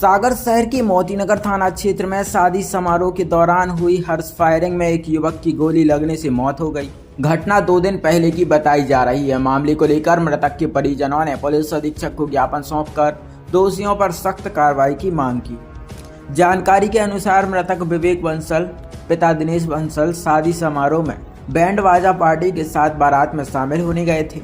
सागर शहर के मोतीनगर थाना क्षेत्र में शादी समारोह के दौरान हुई हर्ष फायरिंग में एक युवक की गोली लगने से मौत हो गई। घटना 2 दिन पहले की बताई जा रही है। मामले को लेकर मृतक के परिजनों ने पुलिस अधीक्षक को ज्ञापन सौंपकर दोषियों पर सख्त कार्रवाई की मांग की। जानकारी के अनुसार मृतक विवेक बंसल पिता दिनेश बंसल शादी समारोह में बैंड बाजा पार्टी के साथ बारात में शामिल होने गए थे।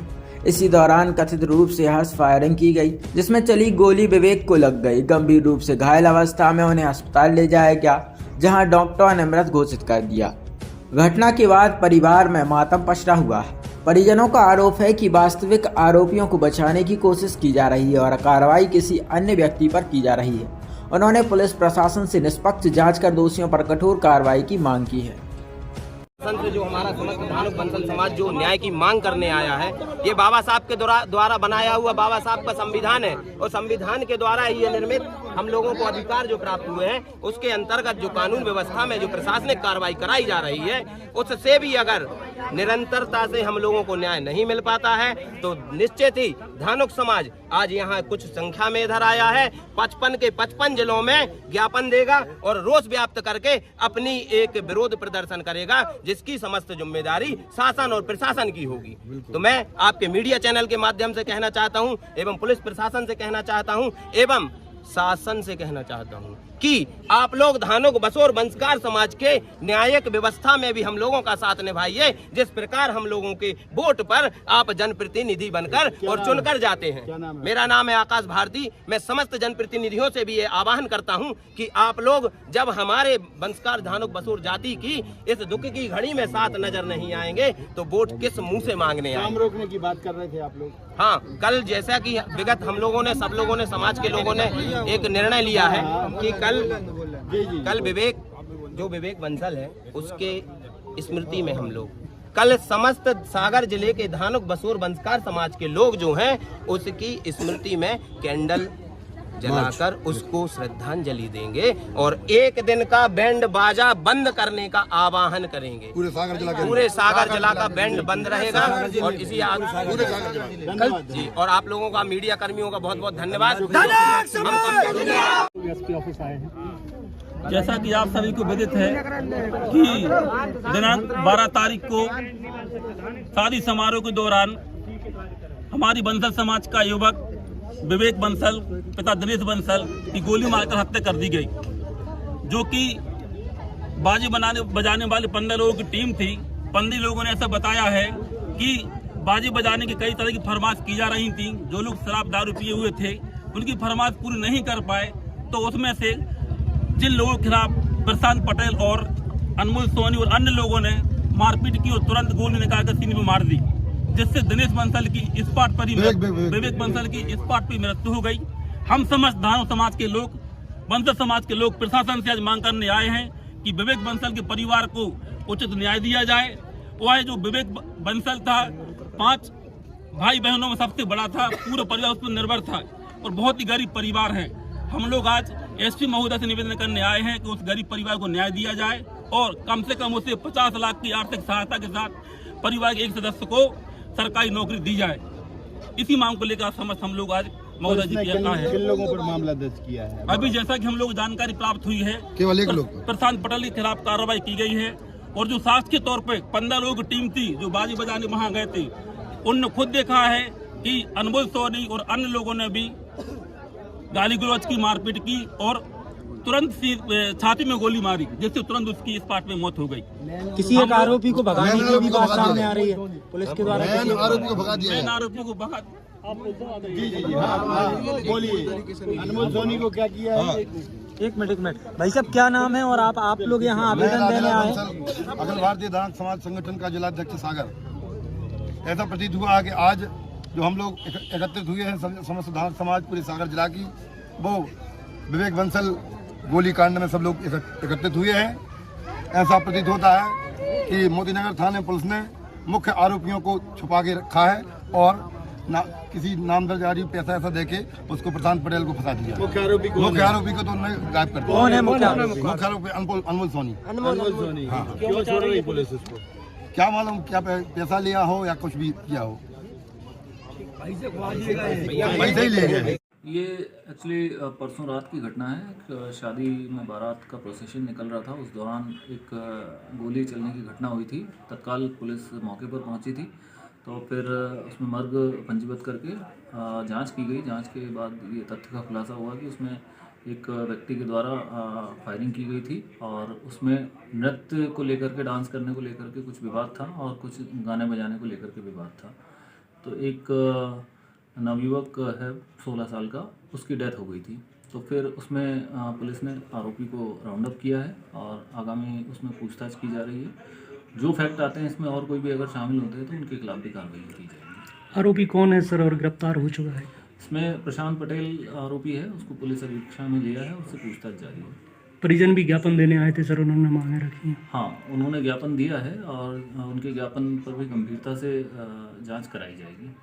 इसी दौरान कथित रूप से हर्ष फायरिंग की गई, जिसमें चली गोली विवेक को लग गई। गंभीर रूप से घायल अवस्था में उन्हें अस्पताल ले जाया गया, जहां डॉक्टरों ने मृत घोषित कर दिया। घटना के बाद परिवार में मातम पसरा हुआ है। परिजनों का आरोप है कि वास्तविक आरोपियों को बचाने की कोशिश की जा रही है और कार्रवाई किसी अन्य व्यक्ति पर की जा रही है। उन्होंने पुलिस प्रशासन से निष्पक्ष जांच कर दोषियों पर कठोर कार्रवाई की मांग की है। जो हमारा समस्त धानुक बंसल समाज जो न्याय की मांग करने आया है, ये बाबा साहब के द्वारा बनाया हुआ बाबा साहब का संविधान है और संविधान के द्वारा ये निर्मित हम लोगों को अधिकार जो प्राप्त हुए हैं, उसके अंतर्गत जो कानून व्यवस्था में जो प्रशासनिक कार्रवाई कराई जा रही है, उससे भी अगर निरंतरता से हम लोगों को न्याय नहीं मिल पाता है तो निश्चित ही धानुक समाज आज यहाँ कुछ संख्या में इधर आया है। 55 के 55 जिलों में ज्ञापन देगा और रोष व्याप्त करके अपनी एक विरोध प्रदर्शन करेगा, जिसकी समस्त जिम्मेदारी शासन और प्रशासन की होगी। तो मैं आपके मीडिया चैनल के माध्यम से कहना चाहता हूं एवं पुलिस प्रशासन से कहना चाहता हूं एवं शासन से कहना चाहता हूं कि आप लोग धानुक बसोर वंशकार समाज के न्यायिक व्यवस्था में भी हम लोगों का साथ निभाइए। जिस प्रकार हम लोगों के वोट पर आप जनप्रतिनिधि बनकर और चुनकर जाते हैं। मेरा नाम है आकाश भारती। मैं समस्त जनप्रतिनिधियों से भी ये आह्वान करता हूं कि आप लोग जब हमारे वंशकार धानुक बसोर जाति की इस दुख की घड़ी में साथ नजर नहीं आएंगे तो वोट किस मुंह से मांगने आएंगे। काम रोकने की बात कर रहे थे आप लोग। हाँ, कल जैसा कि विगत हम लोगों ने सब लोगों ने समाज के लोगों ने एक निर्णय लिया है कि कल विवेक बंसल है उसके स्मृति में हम लोग कल समस्त सागर जिले के धानुक बसोर वंशकार समाज के लोग जो हैं उसकी स्मृति में कैंडल जलाकर उसको श्रद्धांजलि देंगे और एक दिन का बैंड बाजा बंद करने का आह्वान करेंगे। पूरे सागर जिला का बैंड बंद रहेगा और इसी जी और आप लोगों का मीडिया कर्मियों का बहुत बहुत धन्यवाद। जैसा कि आप सभी को विदित है कि दिनांक 12 तारीख को शादी समारोह के दौरान हमारी बंसल समाज का युवक विवेक बंसल पिता दिनेश बंसल की गोली मारकर हत्या कर दी गई, जो कि बाजी बजाने वाले 15 लोगों की टीम थी। 15 लोगों ने ऐसा बताया है कि बाजी बजाने की कई तरह की फरमाइश की जा रही थी। जो लोग शराब दारू पिए हुए थे उनकी फरमाइश पूरी नहीं कर पाए, तो उसमें से जिन लोगों के खिलाफ प्रशांत पटेल और अनमोल सोनी और अन्य लोगों ने मारपीट की और तुरंत गोली निकालकर सीने में मार दी, जिससे दिनेश बंसल की स्पॉट पर ही विवेक बंसल की स्पॉट पर मृत्यु हो गई। हम समस्त धानुक समाज के लोग बंसल समाज के लोग प्रशासन से आज मांग करने आए हैं कि विवेक बंसल के परिवार को उचित न्याय दिया जाए। वह जो विवेक बंसल था 5 भाई बहनों में सबसे बड़ा था, पूरा परिवार उस पर निर्भर था और बहुत ही गरीब परिवार है। हम लोग आज एसपी महोदय से निवेदन करने आए हैं कि उस गरीब परिवार को न्याय दिया जाए और कम से कम उसे 50 लाख की आर्थिक सहायता के साथ परिवार के एक सदस्य को सरकारी नौकरी दी जाए। इसी मांग को लेकर समस्त हम लोग आज महोदय जी की है। किन लोगों पर मामला दर्ज किया है? अभी जैसा कि हम लोग जानकारी प्राप्त हुई है, केवल एक लोग प्रशांत पटेल के खिलाफ कार्रवाई की गई है और जो साक्ष्य के तौर पे 15 लोगों की टीम थी जो बाजी बजाने वहां गए थे, उनने खुद देखा है कि अनमोल सोनी और अन्य लोगों ने भी गाली गलौज की, मारपीट की और तुरंत छाती में गोली मारी, जिससे तुरंत उसकी स्पॉट में मौत हो गई। किसी एक आरोपी को भगाने की भी बात सामने आ रही है पुलिस के द्वारा। आरोपी को भगा दिया है। आरोपी को भगा जी हाँ, बोलिए अनमोल सोनी को क्या किया है? एक मिनट भाई साहब, क्या नाम है और आप लोग यहाँ आवेदन देने आए? अखिल भारतीय धानुक समाज संगठन का जिलाध्यक्ष सागर। ऐसा प्रतीत हुआ है कि आज जो हम लोग एकत्रित हुए हैं समस्त धानुक समाज पूरे सागर जिला की, वो विवेक बंसल गोली कांड में सब लोग एकत्रित हुए हैं। ऐसा प्रतीत होता है कि मोतीनगर थाने पुलिस ने मुख्य आरोपियों को छुपा के रखा है और किसी नामदर्ज आदमी पैसा ऐसा देके उसको प्रशांत पटेल को फंसा दिया। मुख्य आरोपी को तो उन्होंने गायब कर दिया। कौन है मुख्य आरोपी? अनमोल सोनी। हाँ, क्यों छोड़ रही पुलिस उसको? क्या मालूम, क्या पैसा लिया हो या कुछ भी किया हो, पैसे ही ले गए। ये एक्चुअली परसों रात की घटना है। एक शादी में बारात का प्रोसेशन निकल रहा था, उस दौरान एक गोली चलने की घटना हुई थी। तत्काल पुलिस मौके पर पहुंची थी, तो फिर उसमें मर्ग पंजीबद्ध करके जांच की गई। जांच के बाद ये तथ्य का खुलासा हुआ कि उसमें एक व्यक्ति के द्वारा फायरिंग की गई थी और उसमें नृत्य को लेकर के, डांस करने को लेकर के कुछ विवाद था और कुछ गाने बजाने को लेकर के विवाद था। तो एक नवयुवक है 16 साल का, उसकी डेथ हो गई थी। तो फिर उसमें पुलिस ने आरोपी को राउंड अप किया है और आगामी उसमें पूछताछ की जा रही है। जो फैक्ट आते हैं इसमें और कोई भी अगर शामिल होते हैं तो उनके खिलाफ भी कार्रवाई की जाएगी। आरोपी कौन है सर और गिरफ्तार हो चुका है? इसमें प्रशांत पटेल आरोपी है, उसको पुलिस अभी कक्षा में लिया है, उससे पूछताछ जारी है। परिजन भी ज्ञापन देने आए थे सर, उन्होंने मांगे रखी हैं। हाँ, उन्होंने ज्ञापन दिया है और उनके ज्ञापन पर भी गंभीरता से जांच कराई जाएगी।